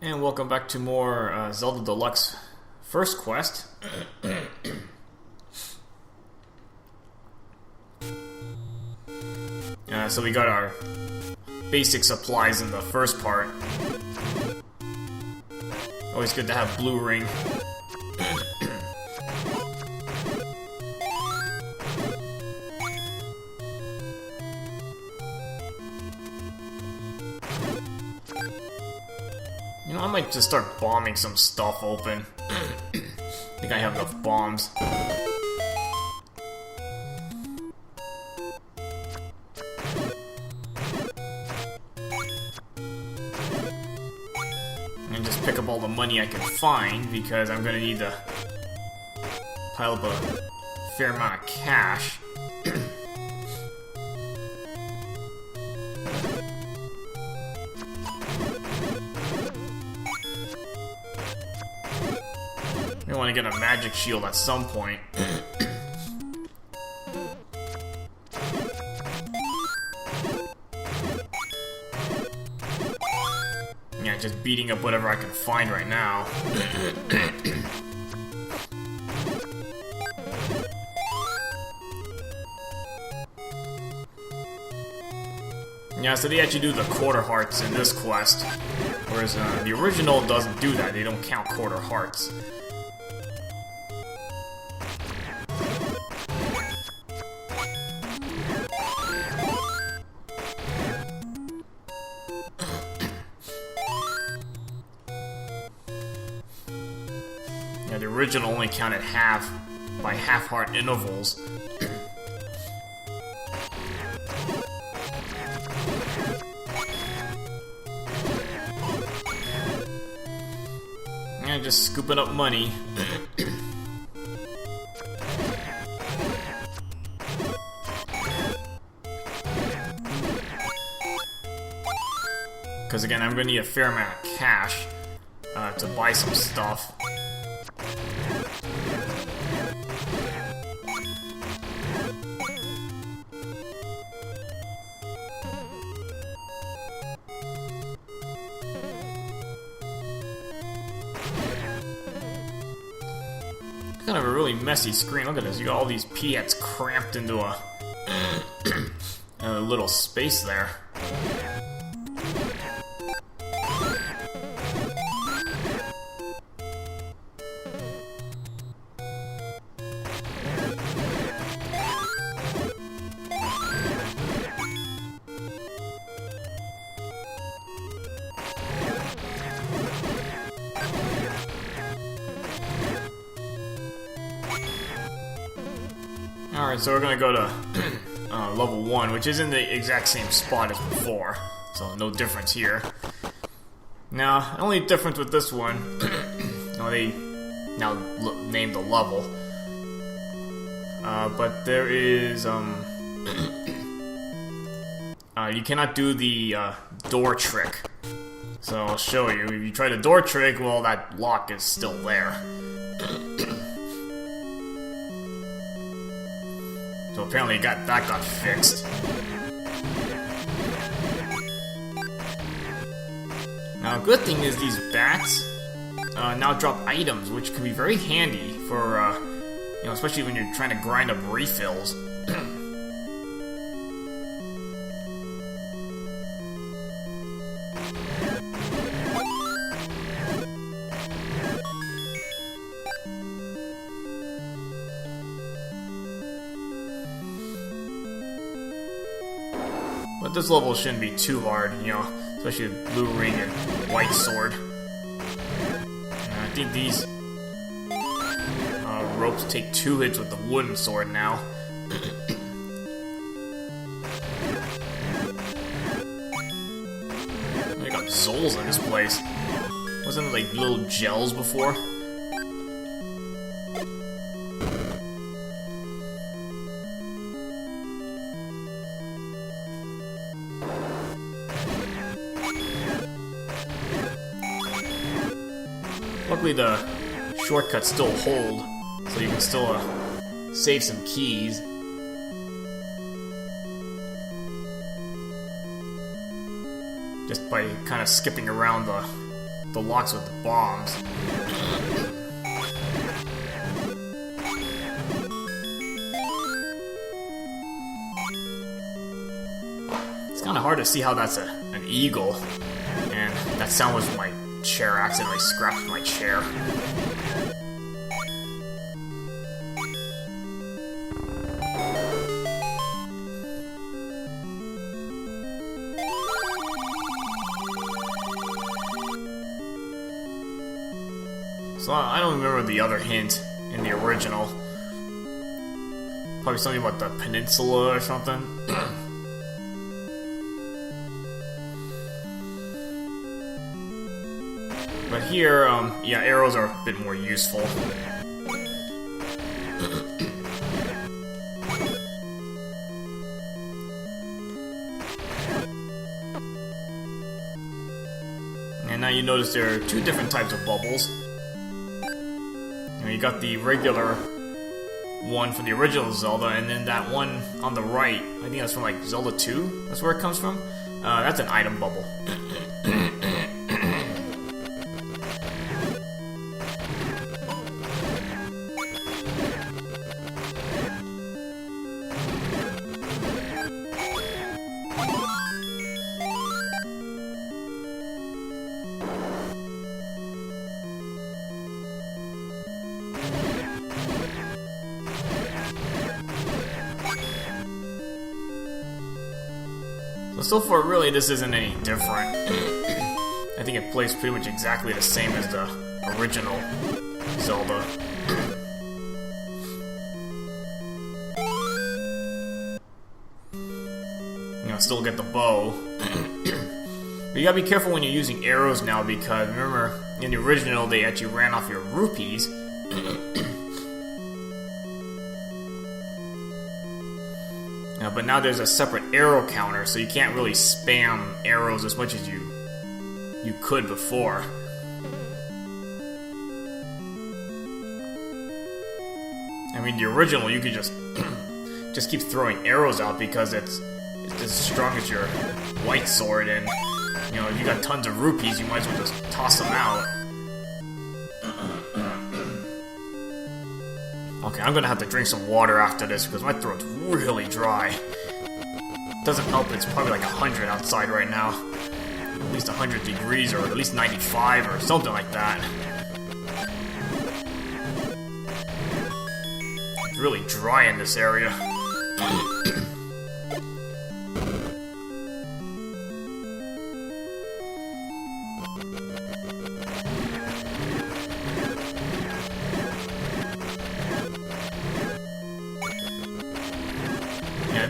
And welcome back to more Zelda Deluxe first quest. So we got our basic supplies in the first part. Always good to have blue ring. You know, I might just start bombing some stuff open. I think I have enough bombs. And just pick up all the money I can find, because I'm gonna need to pile up a fair amount of cash. I want to get a magic shield at some point. Yeah, just beating up whatever I can find right now. Yeah, so they actually do the quarter hearts in this quest, whereas the original doesn't do that. They don't count quarter hearts. Yeah, the original only counted half by half-heart intervals. Yeah, just scooping up money. Because again, I'm going to need a fair amount of cash to buy some stuff. Kind of a really messy screen. Look at this. You got all these Piets cramped into a little space there. Alright, so we're gonna go to level 1, which is in the exact same spot as before, so no difference here. Now, the only difference with this one, they now named the level, but there is, you cannot do the door trick. So I'll show you. If you try the door trick, well, that lock is still there. So apparently that got fixed. Now, a good thing is these bats now drop items, which can be very handy for, you know, especially when you're trying to grind up refills. But this level shouldn't be too hard, you know, especially with blue ring and white sword. I think these ropes take 2 hits with the wooden sword now. They got souls in this place. Wasn't it like little gels before? Luckily the shortcuts still hold, so you can still save some keys. Just by kind of skipping around the locks with the bombs. It's kind of hard to see how that's an eagle. And that sound was my chair. I accidentally scratched my chair. So I don't remember the other hint in the original. Probably something about the peninsula or something. But here, yeah, arrows are a bit more useful. And now you notice there are two different types of bubbles. You got the regular one from the original Zelda, and then that one on the right, I think that's from like Zelda 2, that's where it comes from. That's an item bubble. So far, really, this isn't any different. I think it plays pretty much exactly the same as the original Zelda. You know, still get the bow. But you gotta be careful when you're using arrows now, because remember, in the original, they actually ran off your rupees. But now there's a separate arrow counter, so you can't really spam arrows as much as you could before. I mean, the original, you could just keep throwing arrows out because it's as strong as your white sword, and you know, if you got tons of rupees, you might as well just toss them out. Okay, I'm gonna have to drink some water after this because my throat's really dry. Doesn't help, it's probably like 100 outside right now. At least 100 degrees, or at least 95 or something like that. It's really dry in this area.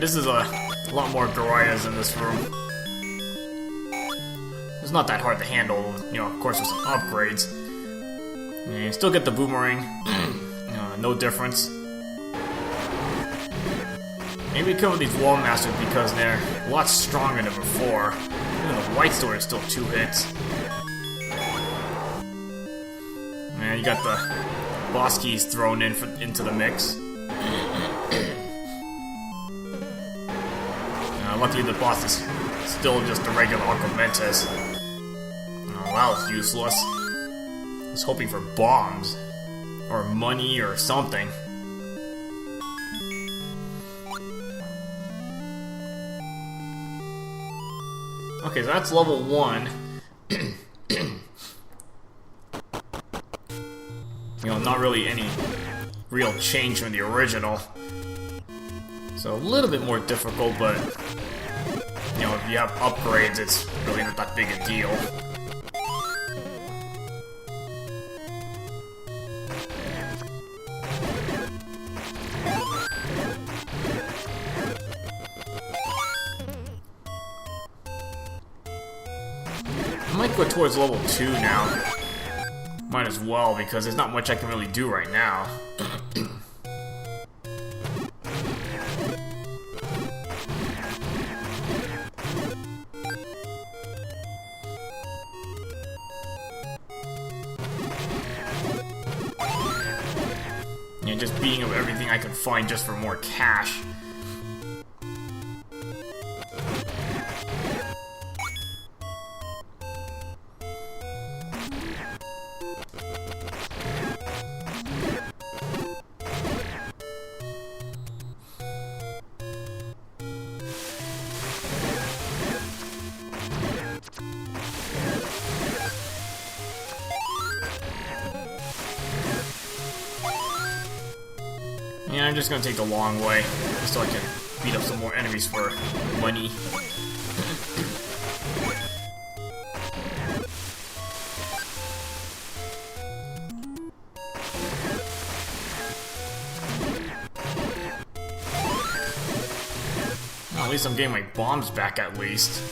This is a lot more Gorias in this room. It's not that hard to handle, you know, of course with some upgrades. You still get the boomerang, no difference. Maybe cover these wall masters because they're a lot stronger than before. Even the white sword is still 2 hits. And you got the boss keys thrown into the mix. Luckily the boss is still just a regular Archimentes. Oh, that was useless. I was hoping for bombs. Or money or something. Okay, so that's level 1. You know, not really any real change from the original. So a little bit more difficult, but you know, if you have upgrades, it's really not that big a deal. I might go towards level 2 now. Might as well, because there's not much I can really do right now. Just beating up everything I can find just for more cash. I'm just gonna take the long way, just so I can beat up some more enemies for money. Well, at least I'm getting my bombs back at least.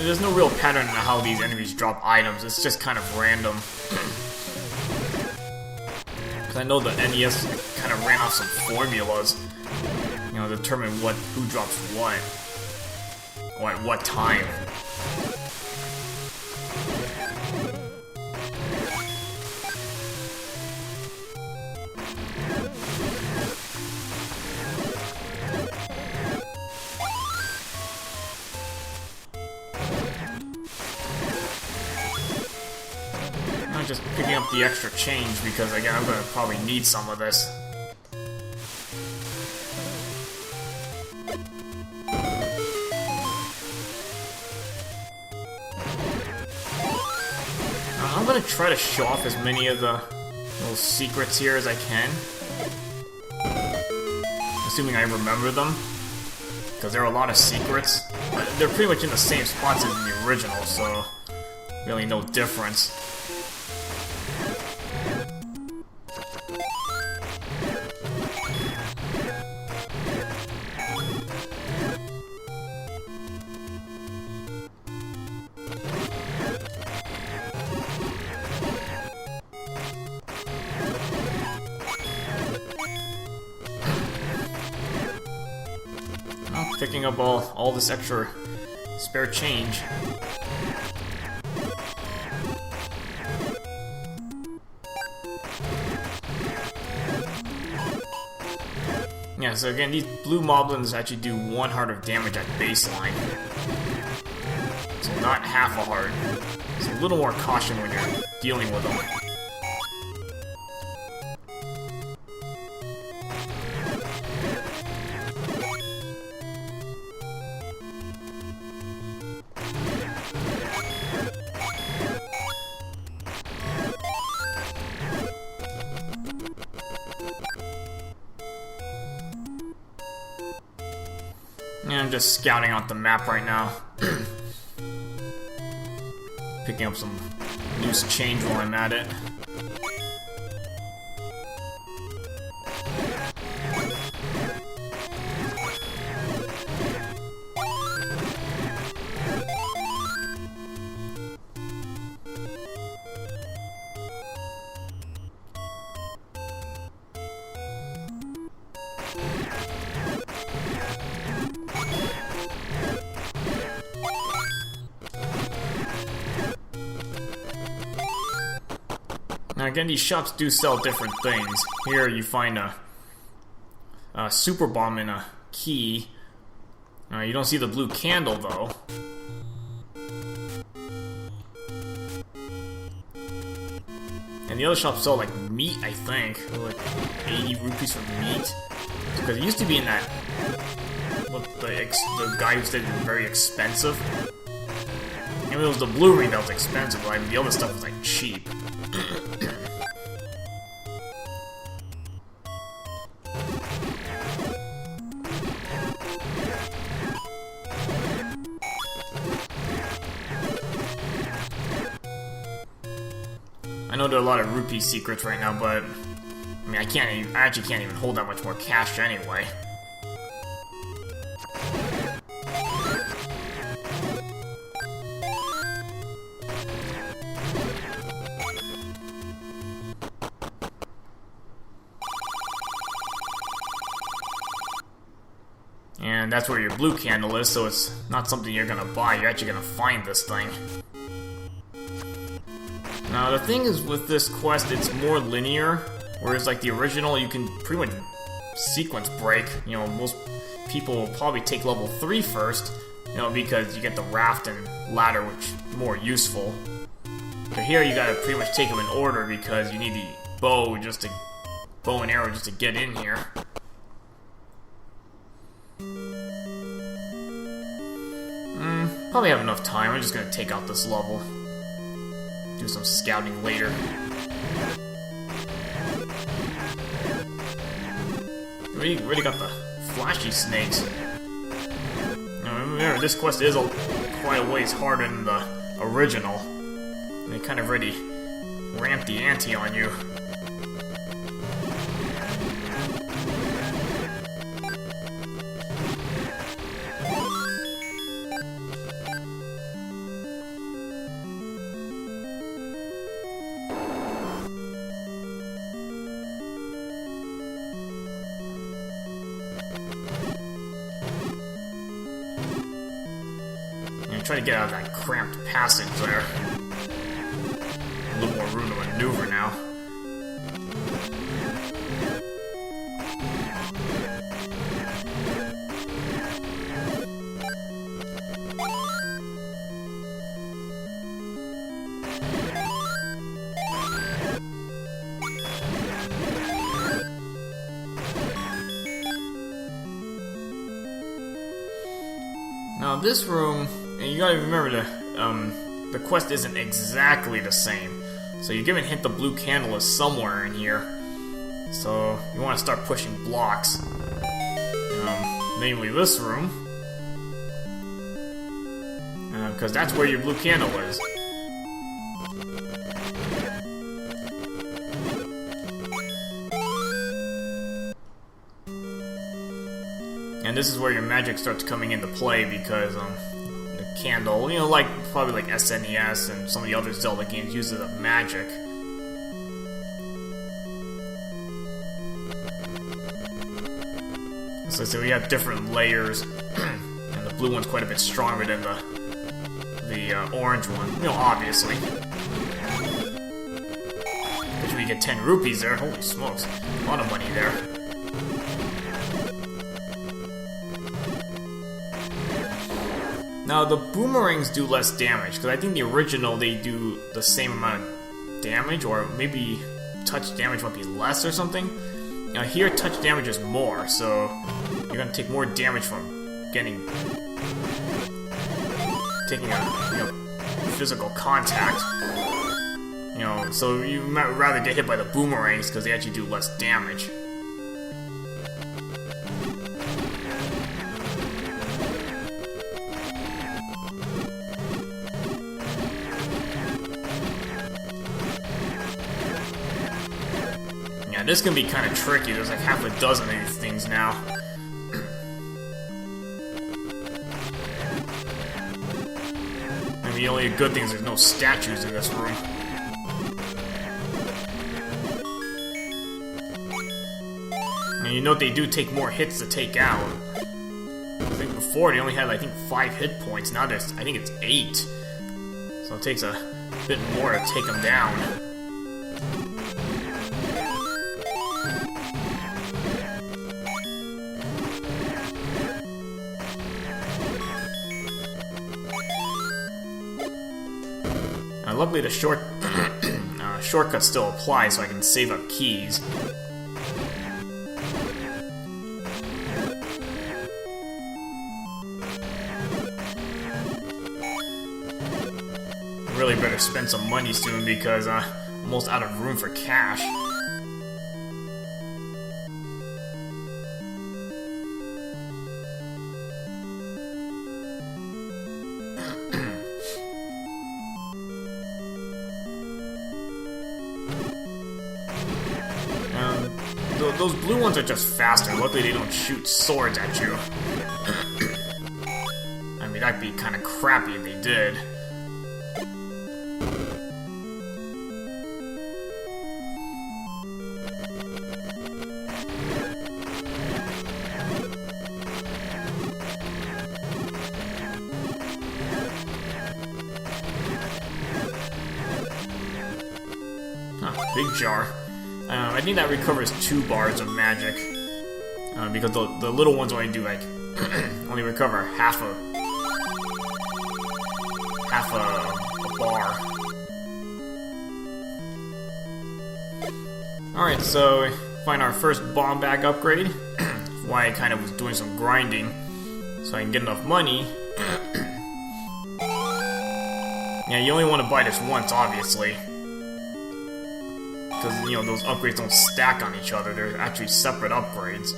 There's no real pattern in how these enemies drop items, it's just kind of random. Because I know the NES kind of ran off some formulas, you know, to determine who drops what, or at what time. Just picking up the extra change because again I'm gonna probably need some of this. I'm gonna try to show off as many of the little secrets here as I can, assuming I remember them, because there are a lot of secrets. They're pretty much in the same spots as in the original, so really no difference. Picking up all this extra spare change. Yeah, so again, these blue moblins actually do 1 heart of damage at baseline. So not half a heart. So a little more caution when you're dealing with them. Yeah, I'm just scouting out the map right now. Picking up some loose change while I'm at it. Now again, these shops do sell different things. Here you find a super bomb and a key. You don't see the blue candle though. And the other shops sell like meat, I think. Like 80 rupees for meat. Because it used to be in that... Look, the guy who said it was very expensive. I mean, it was the blue ring that was expensive, but I mean, the other stuff was like cheap. I know there are a lot of rupee secrets right now, but I mean, I actually can't even hold that much more cash anyway. And that's where your blue candle is, so it's not something you're gonna buy, you're actually gonna find this thing. Now, the thing is with this quest, it's more linear, whereas like the original, you can pretty much sequence break. You know, most people will probably take level 3 first, You know, because you get the raft and ladder, which is more useful. But here you gotta pretty much take them in order because you need the bow and arrow just to get in here. Probably have enough time. I'm just gonna take out this level. Do some scouting later. Really got the flashy snakes. Now, remember, this quest is quite a ways harder than the original. They kind of already ramped the ante on you. Try to get out of that cramped passage there. A little more room to maneuver now. Now this room, and you gotta remember the quest isn't exactly the same. So you're given hint the blue candle is somewhere in here. So you want to start pushing blocks. Namely this room. Because that's where your blue candle is. And this is where your magic starts coming into play because the candle, you know, probably like SNES and some of the other Zelda games uses a magic. So we have different layers, and the blue one's quite a bit stronger than the orange one. You know, obviously. Which we get 10 rupees there. Holy smokes, a lot of money there. Now, the boomerangs do less damage, because I think the original, they do the same amount of damage, or maybe touch damage might be less or something. Now, here, touch damage is more, so you're going to take more damage from taking a physical contact. You know, so you might rather get hit by the boomerangs, because they actually do less damage. This can be kind of tricky. There's like half a dozen of these things now. I mean, the only good thing is there's no statues in this room. And you know they do take more hits to take out. I think before they only had, I think, 5 hit points. Now there's, I think it's 8. So it takes a bit more to take them down. Luckily, the shortcut still applies, so I can save up keys. Really better spend some money soon because I'm almost out of room for cash. Those blue ones are just faster. Luckily, they don't shoot swords at you. I mean, that'd be kind of crappy if they did. Huh, big jar. I think that recovers 2 bars of magic, because the little ones only do like only recover half of half a bar. Alright, so find our first bomb bag upgrade. Why I kind of was doing some grinding so I can get enough money. Yeah, you only want to buy this once, obviously. Because, you know, those upgrades don't stack on each other. They're actually separate upgrades.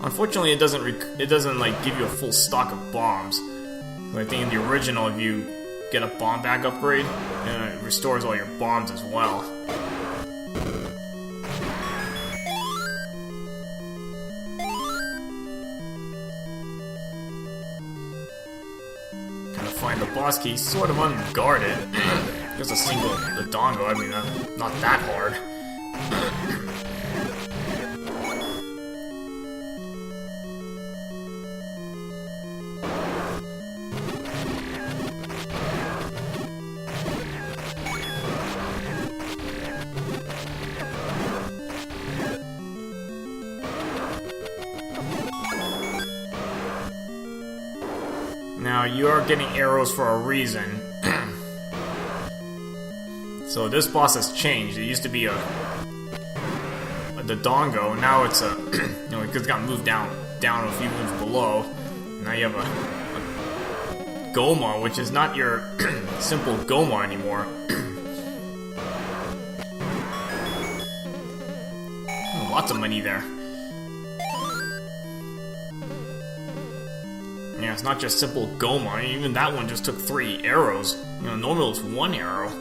Unfortunately, it doesn't like give you a full stock of bombs. So I think in the original, if you get a bomb bag upgrade, it restores all your bombs as well. Gotta find the boss key, sort of unguarded. Just a single Dodongo, I mean, not that hard. Now, you are getting arrows for a reason. So this boss has changed. It used to be a Dodongo. Now it's a you know, it's got moved down a few moves below. Now you have a Goma, which is not your simple Goma anymore. Oh, lots of money there. Yeah, it's not just simple Goma. Even that one just took 3 arrows. You know, normally it's 1 arrow.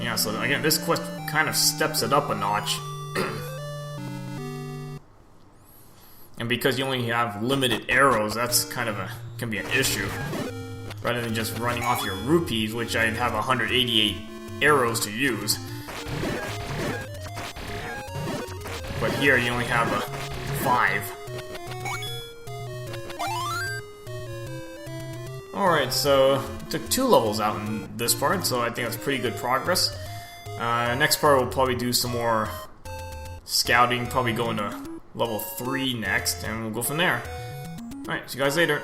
Yeah, so again, this quest kind of steps it up a notch. And because you only have limited arrows, that's kind of can be an issue. Rather than just running off your rupees, which I'd have 188 arrows to use. But here you only have 5. Alright, so took 2 levels out in this part, so I think that's pretty good progress. Next part we'll probably do some more scouting, probably go into level 3 next, and we'll go from there. Alright, see you guys later.